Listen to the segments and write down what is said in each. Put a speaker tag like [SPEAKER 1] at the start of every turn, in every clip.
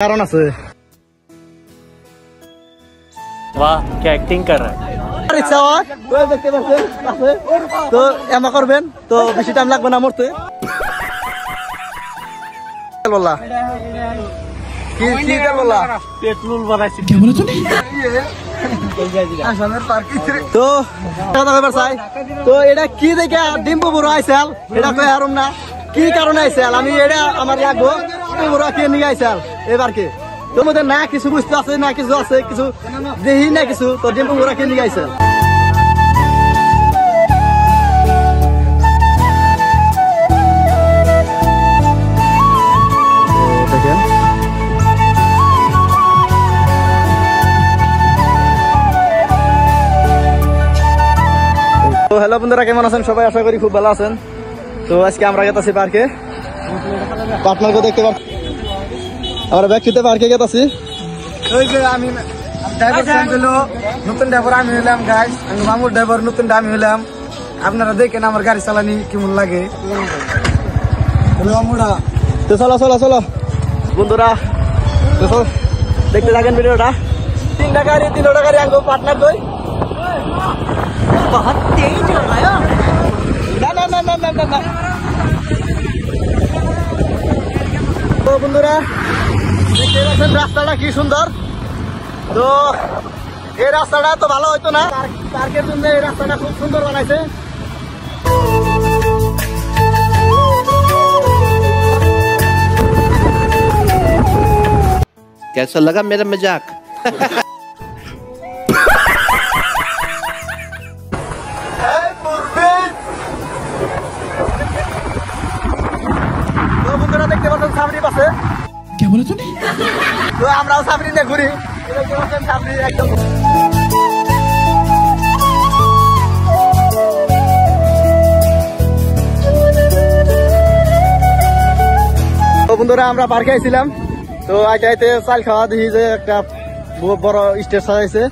[SPEAKER 1] कारण আছে
[SPEAKER 2] वाह क्या एक्टिंग कर रहा है
[SPEAKER 1] দেখতে পাচ্ছেন আছে তো এমা করবেন তো বেশি টাইম লাগবে না মরতে বললা কি কি বললা
[SPEAKER 2] पेट्रोल বানাইছি
[SPEAKER 1] কি বলে তুমি আসামের পার্কে তো কথা কইবার চাই তো এটা কি দেখে ডিম্বু বড় আইছাল এটা কই হারুম না কি কারণে আইছাল আমি এটা আমার লাগবো বড় কি নিয়ে আইছাল এবারকে তোমাদের না কিছু বুঝতে আছে না কিছু আছে কিছু দেহি না কিছু তো ডিম্বু বড় কি নিয়ে আইছাল তো হ্যালো বন্ধুরা কেমন আছেন সবাই আশা করি খুব ভালো আছেন তো আজকে আমরা গেতাছি পার্কে পার্টনারকে দেখতে পাচ্ছি আমরা ব্যক্তিতে পার্কে গেতাছি ওই যে আমি ড্রাইভার চেঞ্জ হলো নতুন ড্রাইভার আমি হলাম গাইস আমি মামুর ড্রাইভার নতুন আমি হলাম আপনারা দেখেন আমার গাড়ি চালানি কেমন লাগে তো চলো চলো চলো বন্ধুরা দেখতে থাকেন ভিডিওটা 3টা গাড়ি 3টা গাড়ি আনবো পার্টনার কই बहुत तेज हो रहा है ना ना ना ना ना ना ना तो বন্ধুরা দেখতে পাচ্ছেন রাস্তাটা কি সুন্দর তো এই রাস্তাটা তো ভালো হইতো না পার্কের জন্য এই রাস্তাটা খুব সুন্দর বানাইছে
[SPEAKER 3] कैसा लगा मेरा मजाक
[SPEAKER 1] দেখতে পাচ্ছেন সামরি পাশে কে বলে তুমি তো আমরাও সামরি নিয়ে ঘুরি দেখতে পাচ্ছেন সামরি একদম তো বন্ধুরা আমরা পার্কে আইছিলাম তো আইতে আইতে চাল খাওয়া দেখি যে একটা বড় স্টেজ সাজাইছে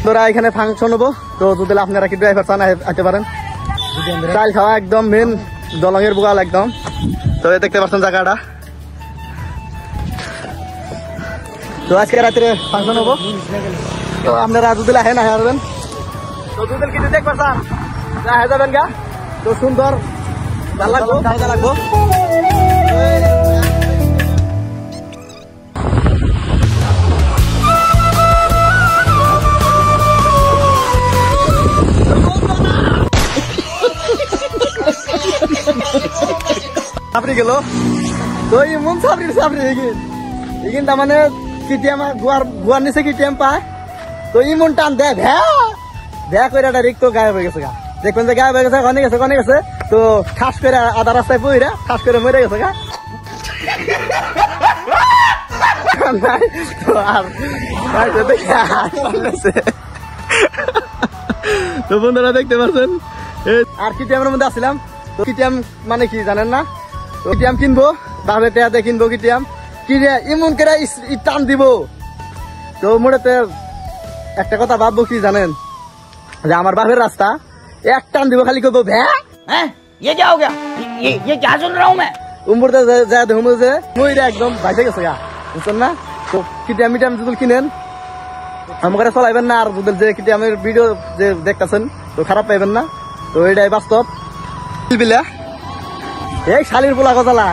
[SPEAKER 1] তোরা এখানে ফাংশন হবো তো যদি আপনারা কি ড্রাইভার চান আইতে পারেন চাল খাওয়া একদম মেন দলঙের বুকাল একদম তো দেখতে পাচ্ছেন জায়গাটা তো আজকে রাত্রে ফাংশন হবো তো আপনারা দুদিন আহে না হারবেন তো দুদিন কিছু দেখবার চান হয়ে যাবেন গা তো সুন্দর ভালো লাগবো ভালো লাগবো সাবরি গেল তো এমন সাবরি সাবরি এগিন তার মানে কিটিএম গুয়ার নিচে কিটিএম পায় তো ইমন টান দেখ ভ্যা করে ডাইরেক্ট তো গায়েব হয়ে গেছে গা দেখবেন যে গায়েব হয়ে গেছে কনে গেছে তো ঠাস করে আধা রাস্তায় পইরা ঠাস করে মরে গেছে গা তো আর তো বন্ধুরা দেখতে পাচ্ছেন আর কিটিএমের মধ্যে আসছিলাম তো কিটিএম মানে কি জানেন না কিটিএম কিনবো বাপে টেয়াতে কিনবো কিটিএম কিনে এমন করে টান দিব তো মোড়েতে একটা কথা ভাববো কি জানেন যে আমার বাপের রাস্তা এক টান দিব খালি করবো
[SPEAKER 4] ये क्या हो गया ये क्या सुन रहा हूँ मैं
[SPEAKER 1] উম্বরতে যা দেখুন যে মইরা একদম বাইসে গেছে গা বুঝছেন না তো কিটিএম মিটিএম যদি কিনেন আমাকে চলাইবেন না আর যদি যে কিটিএমের ভিডিও যে দেখতেছেন তো খারাপ পাইবেন না তো এটাই বাস্তব বিলা এই শালির পোলা গজালা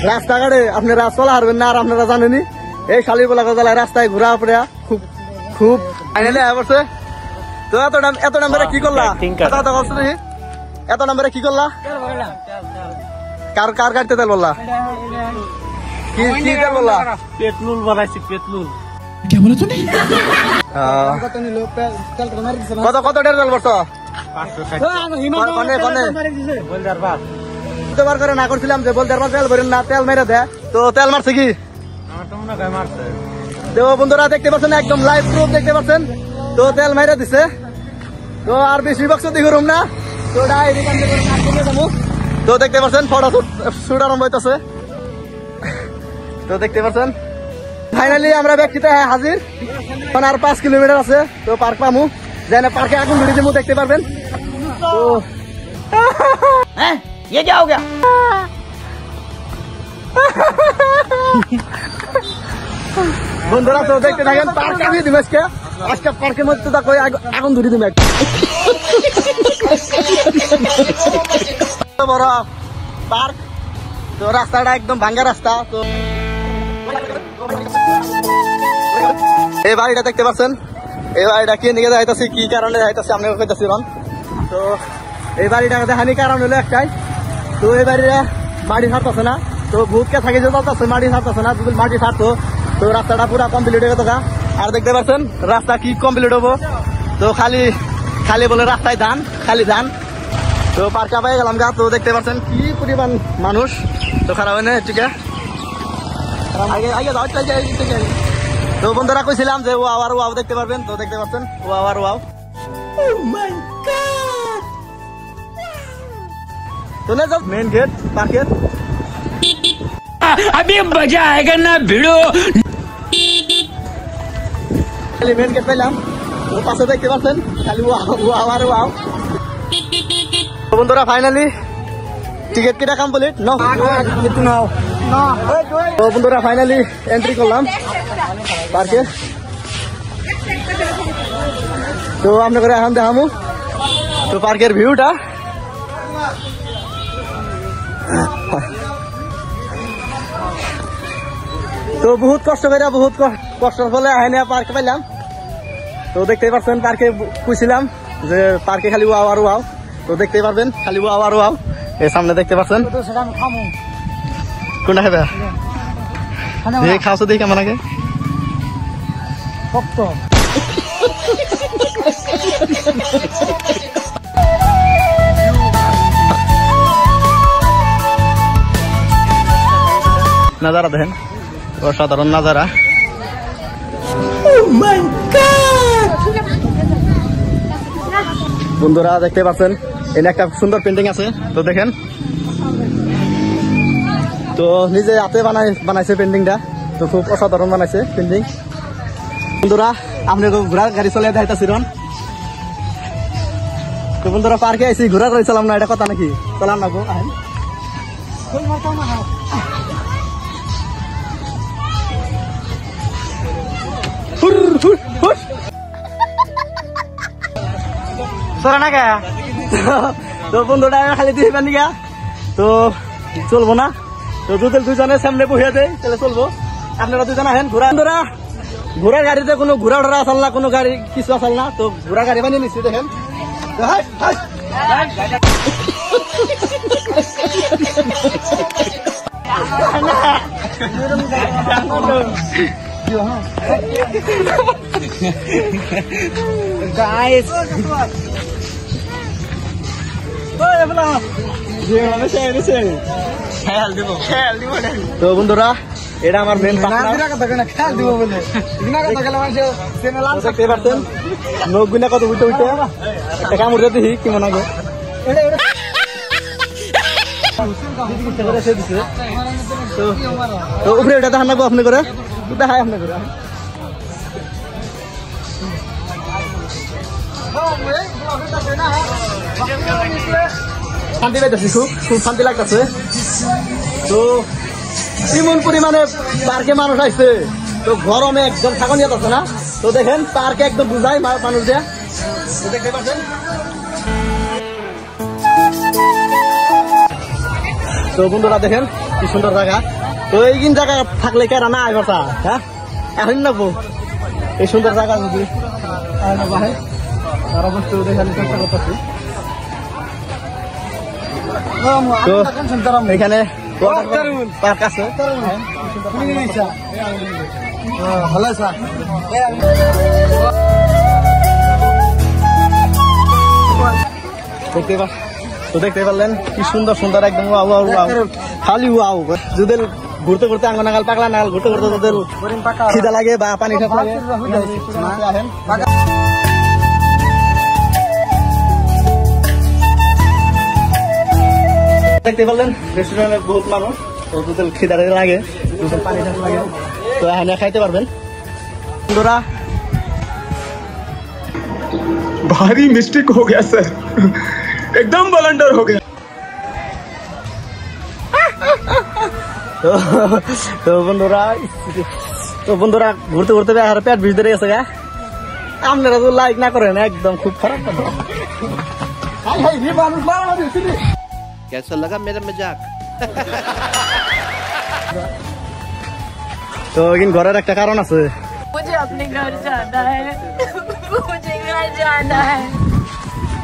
[SPEAKER 1] রাস্তাঘাটে আপনারা চলা হারবেন না আর আপনারা জানেনি এই শালির পোলা গজালা রাস্তায় ঘোরা পড়ে খুব খুব ফাইনালি পড়ছে তো এত নাম্বারে কি করলা এত নাম্বারে কি করলা কার গাড়িতে তেল বললা কি তেল বললা
[SPEAKER 2] पेट्रोल বানাইছি पेट्रोल
[SPEAKER 3] क्या बोला तूने
[SPEAKER 1] কত কত ডের তেল বলছো বার করে না করছিলাম যে বলতে তেল ভরেন না তেল মেরে দেয় তো তেল মারছে কি তো বন্ধুরা দেখতে পাচ্ছেন একদম লাইভ প্রুফ দেখতে পাচ্ছেন তো তেল মেরে দিছে তো আর বেশি বক্স দিকে রুম না তো দেখতে পাচ্ছেন ফটো শুট আরম্ভ হইতেছে তো দেখতে পাচ্ছেন ফাইনালি আমরা ব্যক্তিতে হাজির আর 5 কিলোমিটার আছে তো পার্ক পামু যেন পার্কে আগুন ভিড়ে দেখতে পারবেন
[SPEAKER 4] हैं? ये क्या हो गया?
[SPEAKER 1] বন্ধুরা তো দেখতে থাকেন পার্কে আমি দিব আজকে পার্কের মধ্যে তো কই আগুন ধরে দিবে বড় পার্ক তো রাস্তাটা একদম ভাঙ্গা রাস্তা তো এই বাড়িটা দেখতে পাচ্ছেন এই বাড়িটা কে নিয়ে যাইতেছি কি কারণে যাইতেছি আমি কইতাছি রন তো এই বাড়িটা দেখানি কারণ হলো একটাই তো এই বাড়িটা মাটি ছাড়তেছে না তো ভূতকে থাকে যে যাচ্ছে মাটি ছাড়তেছে না যদি মাটি ছাড়তো তো রাস্তাটা পুরো কমপ্লিট হয়ে গেত আর দেখতে পাচ্ছেন রাস্তা কি কমপ্লিট হবো তো খালি খালি বলে রাস্তায় ধান খালি ধান তো পার্কা পাই গেলাম গা তো দেখতে পাচ্ছেন কি পরিমাণ মানুষ তো খারাপ হয় না ঠিক আছে আগে আগে যাও তো বন্ধুরা কইছিলাম যে ও আবার ওয়াও দেখতে পারবেন তো দেখতে পাচ্ছেন ও আবার ওয়াও তো না যাও মেন গেট পার্কের
[SPEAKER 4] अभी मजा आएगा ना भिड़ो
[SPEAKER 1] খালি মেন গেট পেলাম ও পাশে দেখতে পাচ্ছেন খালি ও আবার ওয়াও তো বন্ধুরা ফাইনালি টিকিট কেটা কমপ্লিট নাও একটু নাও তো বন্ধুরা ফাইনালি এন্ট্রি করলাম পার্কে তো আপনাদের এখন দেখামু তো পার্কের ভিউটা তো বহুত কষ্ট করে বহুত কষ্টের ফলে আইনে পার্কে পাইলাম তো দেখতেই পাচ্ছেন পার্কে খুঁজছিলাম যে পার্কে খালি ওয়াও আর ওয়াও তো দেখতেই পারবেন খালি ওয়াও আর ওয়াও এই সামনে দেখতে পাচ্ছেন কোনটা খাবে দেখে খাওয়া দেখি কেমন আগে নাজারা দেখেন অসাধারণ নাজারা বন্ধুরা দেখতে পাচ্ছেন এখানে একটা সুন্দর পেন্টিং আছে তো দেখেন তো নিজে হাতে বানাইছে পেন্টিংটা তো খুব অসাধারণ বানাইছে পেন্টিং বন্ধুরা আপনি ঘোড়ার গাড়ি চলে যাইতেছি রন তো বন্ধুরা পার্কে আইসি ঘোড়া গাড়ি চালাম না এটা কথা নাকি চালাম না গো আহেন তো বন্ধুটা খালি দিয়ে পানি গা তো চলবো না তো দুজনের সামনে বসিয়ে দেয় তাহলে চলবো আপনারা দুজন আহেন ঘোড়ার গাড়িতে কোনো ঘোড়া ঢোড়া আসল না কোনো গাড়ি কিছু আসল না তো ঘোড়া গাড়ি বানিয়ে নিচ্ছি দেখেন তো বন্ধুরা এটা আমার মেন দেখতে পারছেন নখ গুনা কত উঠে উঠে কামড় দেখি কেমন আগে তো উপরে এটা দেখান লাগবো আপনি করে দেখায় আপনি করে শান্তি পাইতেছি খুব শান্তি লাগতেছে তো এমন পরিমাণে পার্কে মানুষ আসছে তো গরমে একদম থাকা নিয়ে যাচ্ছে না তো দেখেন পার্কে একদম বুঝাই মানুষ যে দেখতে পাচ্ছেন তো বন্ধুরা দেখেন কি সুন্দর জায়গা তো এইদিন জায়গা থাকলে কেরা না আইবার হ্যাঁ এখন নাকবো এই সুন্দর জায়গা যদি তারা বস্তু দেখানোর চেষ্টা করতেছি তো এখানে পার্ক আছে ভালো আছে দেখতে পারলেন কি সুন্দর সুন্দর একদম খালি ওয়াও যদি ঘুরতে ঘুরতে আঙ্গ নাগাল পাকলা নাগাল ঘুরতে ঘুরতে তাদের খিদা লাগে বা পানি খাপ লাগে দেখতে পারলেন রেস্টুরেন্টে বহুত মানুষ তো খিদা লাগে পানি খাপ লাগে তো এখানে খাইতে পারবেন বন্ধুরা
[SPEAKER 5] भारी मिस्टेक हो गया सर एकदम बलंडर हो गया।
[SPEAKER 1] তো বন্ধুরা ঘুরতে ঘুরতে পেট ভিজ ধরে গেছে গা। আপনারা তো লাইক না করেন একদম খুব খারাপ কথা।
[SPEAKER 3] कैसा लगा मेरा मजाक?
[SPEAKER 1] তো কিন্তু ঘরের একটা কারণ আছে।
[SPEAKER 6] मुझे अपने घर जाना है, मुझे घर जाना है।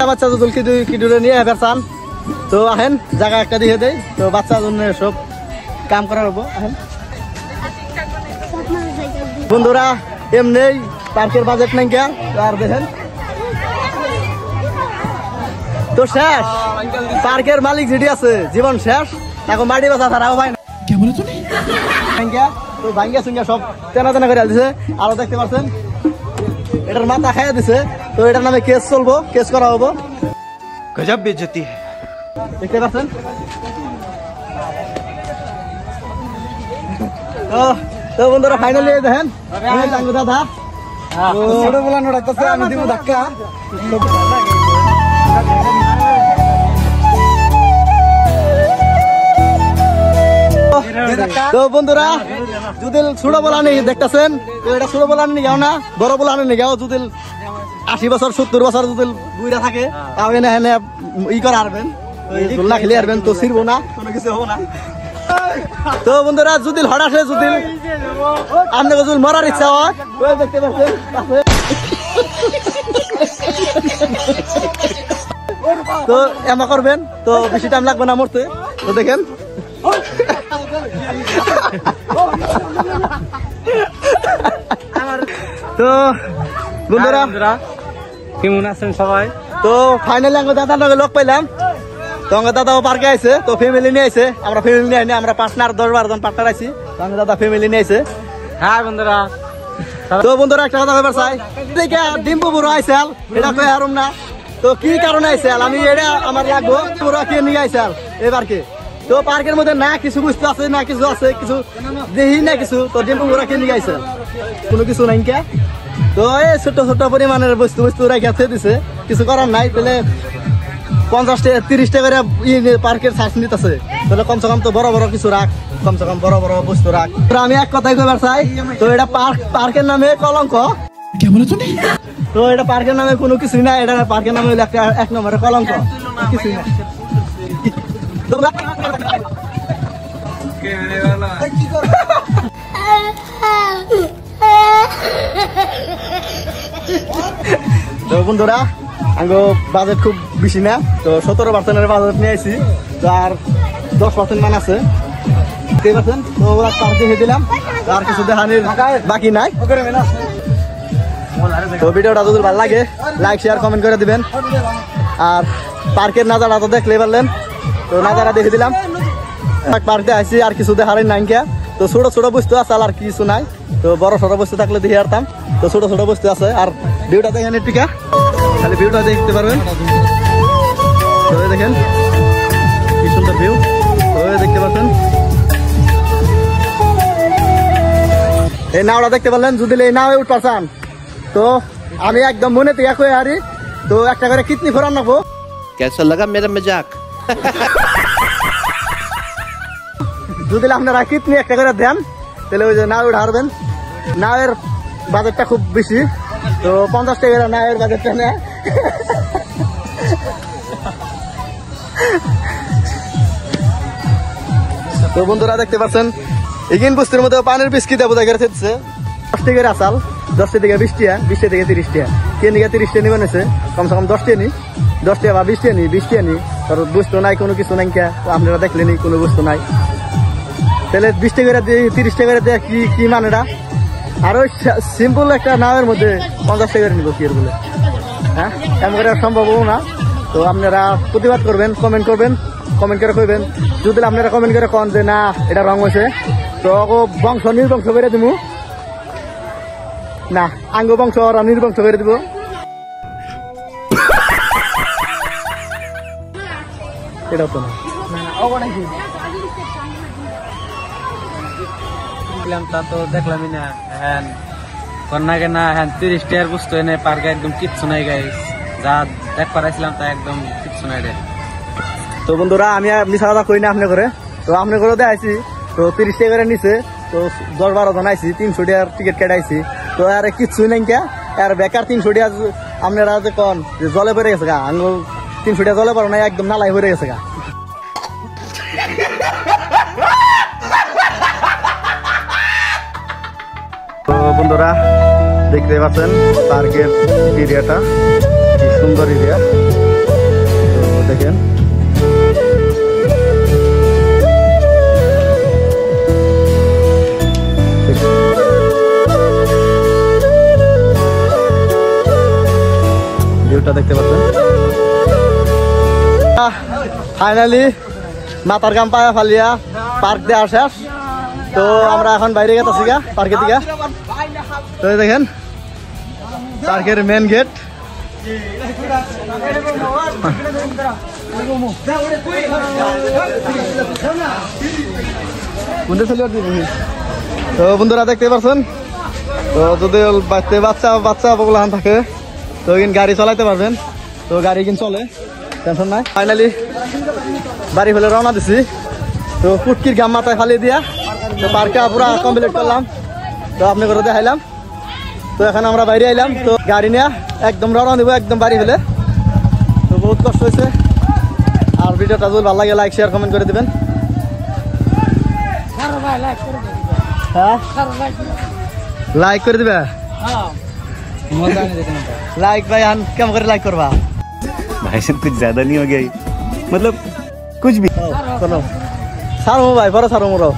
[SPEAKER 1] বাচ্চা দুদুল কি দূরে নিয়ে ফেরছান তো আহেন জায়গা একটা দিয়ে দেই তো বাচ্চা জন্য সব কাম করার হবো আহেন। বন্ধুরা এমনি পার্কের বাজেট নাই কে আর দেখেন তো শেষ পার্কের মালিক যেটি আছে জীবন শেষ এখন মাটি বাসা ছাড়াও ভাই না
[SPEAKER 3] क्या बोला तूने?
[SPEAKER 1] তো ভাঙ্গা সুঙ্গা সব তেনা তেনা করে দিছে। আরো দেখতে পাচ্ছেন এটার মাথা খাইয়া দিছে তো এটার নামে কেস চলবো, কেস করা হবো।
[SPEAKER 3] गजब बेइज्जती है।
[SPEAKER 1] দেখতে পাচ্ছেন তো বন্ধুরা ফাইনালি দেখেন দাদা ছোট বলা নোড়াইতেছে আমি দিব ধাক্কা। তো বন্ধুরা যদি ছোট বলা নেই দেখতেছেন তো এটা ছোট বলা নিয়ে যাও না বড় বলা নিয়ে যাও যদি 80 বছর 70 বছর যদি বুইরা থাকে তাও এনে এনে ই করে আরবেন দোলনা খেলে আরবেন তো ছিড়বো না কোনো কিছু হবো না। তো বন্ধুরা যদি হঠাৎ যদি আপনাকে যদি মরার ইচ্ছা হয় দেখতে পাচ্ছেন তো এমা করবেন তো বেশি টাইম লাগবে না মরতে। তো দেখেন তো বন্ধুরা
[SPEAKER 2] কেমন আছেন সবাই?
[SPEAKER 1] তো ফাইনালি আমার দাদার লগে লোক পাইলাম তো আমার দাদাও পার্কে আইছে তো ফ্যামিলি নিয়ে আইছে। আমরা ফ্যামিলি নিয়ে আইনি আমরা পার্টনার 10-12 জন পার্টনার আইছি তো আমার দাদা ফ্যামিলি নিয়ে আইছে।
[SPEAKER 2] হ্যাঁ বন্ধুরা
[SPEAKER 1] তো বন্ধুরা একটা কথা ব্যাপার চাই ডিম্পু বুড়ো আইসাল এটা কই হারুম না তো কি কারণে আইসাল আমি এটা আমার লাগবো বুড়ো কে নিয়ে আইসাল এবারকে তো পার্কের মধ্যে না কিছু বুঝতে আছে না কিছু আছে কিছু দেখি না কিছু তো ডিম্পু বুড়ো কে নিয়ে আইসাল কোনো কিছু নাই কে তো এই ছোট ছোট পরিমাণের বস্তু রেখে দিছে কিছু করার নাই তাহলে 50-30 টাকা করে পার্কের চার্জ নিতেছে তাহলে কমসে কম তো বড় বড় কিছু রাখ কমসে কম বড় বড় বস্তু রাখ। আমি এক কথাই কইবার চাই তো এটা পার্কের নামে কলঙ্ক।
[SPEAKER 3] क्या बोला तूने?
[SPEAKER 1] তো এটা পার্কের নামে কোনো কিছুই না এটা পার্কের নামে হলো একটা 1 নম্বরের কলঙ্ক কিছুই না। তো বন্ধুরা আঙ্গো বাজেট খুব বেশি না তো 17% বাজেট নিয়ে আইছি তো আর 10% মান আছে 10% তো ওরা পার দিয়ে দিলাম আর কিছু দেখানোর বাকি নাই। তো ভিডিওটা যদি ভালো লাগে লাইক শেয়ার কমেন্ট করে দিবেন আর পার্কের নাজারা তো দেখলেই পারলেন তো নাজারা দেখে দিলাম পার্কে আইছি আর কিছু দেখার নাই কে তো ছোট ছোট বস্তু আছে আর কিছু নাই তো বড় ছোট বস্তু থাকলে দেখে আরতাম তো ছোট ছোট বস্তু আছে আর ভিউটা দেখেন টিকা খালি ভিউটা দেখতে পারবেন তো দেখেন কি সুন্দর ভিউ তো দেখতে পাচ্ছেন এই নাওটা দেখতে পারলেন যদি এই নাওয়ে উঠতে চান তো আমি একদম মনে থেকে কই আরি তো একটা করে কিডনি ফোরান রাখবো।
[SPEAKER 3] कैसा लगा मेरा मजाक?
[SPEAKER 1] যদি আপনারা কিডনি একটা করে দেন তাহলে ওই যে নাও উঠারবেন নাওয়ের বাজেটটা খুব বেশি তো 50 টাকা নাওয়ের বাজেটটা নেয়। তো বন্ধুরা দেখতে পাচ্ছেন এগিন বস্তির মধ্যে পানির বিস্কিট বোঝা গেছে 10 টাকার আসাল 10 থেকে 20 টাকা 20 থেকে 30 টাকা কে নিয়ে 30 টাকা নিবেন আছে কমসে কম 10 টাকা নি 10 টাকা বা 20 টাকা নি 20 টাকা নি আর বস্তু নাই কোনো কিছু নাই কে আপনারা দেখলেনি কোনো বস্তু নাই তাহলে 20 টাকা করে 30 টাকা করে দেয় কি কি মানেটা আর ওই সিম্পল একটা নামের মধ্যে 50 টাকা করে নিব কি এর বলে হ্যাঁ এমন করে সম্ভব না। তো আপনারা প্রতিবাদ করবেন কমেন্ট করে কইবেন যদি আপনারা কমেন্ট করে কন যে না এটা রং হয়েছে তো বংশ নির্বংশ করে দিব না আঙ্গ বংশ ওরা নির্বংশ করে দিব। এটা তো না
[SPEAKER 2] তা তো দেখলামই না হ্যাঁ কন্যাকে না হ্যাঁ 30 টাকার বস্তু এনে পার্কে একদম কিচ্ছু নাই গাইস যা দেখ পারাইছিলাম তা একদম কিছু নাই রে।
[SPEAKER 1] তো বন্ধুরা আমি মিশা কথা কই না আপনি করে, তো আপনি করে আইছি তো 30 টাকা করে নিছে, তো 10-12 জন আইছি, 300 টাকার টিকিট কেটাইছি। তো আর কিছু নাই কে আর বেকার 300 টাকা আপনারা যে কোন যে জলে পড়ে গেছে গা, আঙ্গুল 300 টাকা জলে পড়ে না, একদম নালাই পড়ে গেছে গা। তো বন্ধুরা দেখতে পাচ্ছেন পার্কের এরিয়াটা কি সুন্দর এরিয়া। তো দেখেন ভিউটা দেখতে পাচ্ছেন। ফাইনালি মাথার গাম পায়া ফালিয়া পার্ক দেওয়া শেষ। তো আমরা এখন বাইরে গেছি গা পার্কের দিকে। তো দেখেন পার্কের মেন গেট। তো বন্ধুরা দেখতে পাচ্ছেন, তো যদি বাচ্চা বগুলান থাকে তো গাড়ি চালাইতে পারবেন, তো গাড়ি কিন্তু চলে, টেনশন নাই। ফাইনালি বাড়ি ফেলে রওনা দিছি। তো পুটকির গাম মাথায় ফালিয়ে দিয়া তো পার্কে পুরা কমপ্লিট করলাম, তো আপনি করে দেখাইলাম। তো এখন আমরা বাইরে আইলাম, তো গাড়ি নিয়ে একদম রওনা দিব একদম বাড়ি ফেলে। তো বহুত কষ্ট হয়েছে, আর ভিডিওটা যদি ভালো লাগে লাইক শেয়ার কমেন্ট করে দিবেন। হ্যাঁ লাইক করে দিবে, लाइक भाई हम कम कर लाइक करवा
[SPEAKER 5] भाई साहब कुछ ज्यादा नहीं हो गया मतलब कुछ भी
[SPEAKER 1] सारो भाई बड़ा सारो मोरो